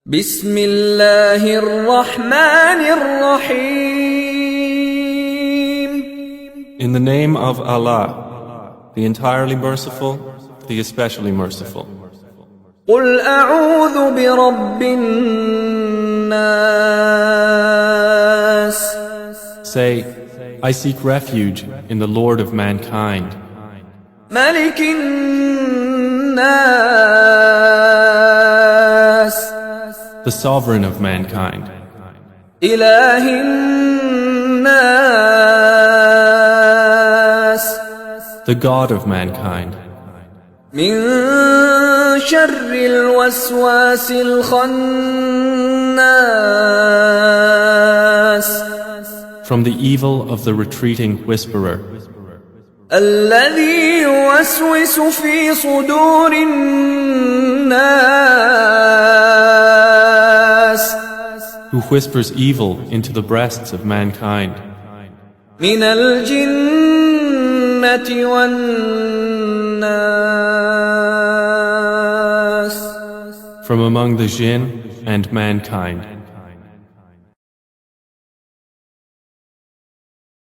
بسم الله الرحمن الرحيم. In the name of Allah, the entirely merciful, the especially merciful. قل أعوذ برب الناس. Say, I seek refuge in the Lord of mankind, ملك الناس. the sovereign of mankind, إله الناس. the God of mankind, من شر الوسواس الخناس. from the evil of the retreating whisperer, الذي يوسوس في صدور الناس. who whispers evil into the breasts of mankind, من الجنة والناس. from among the jinn and mankind.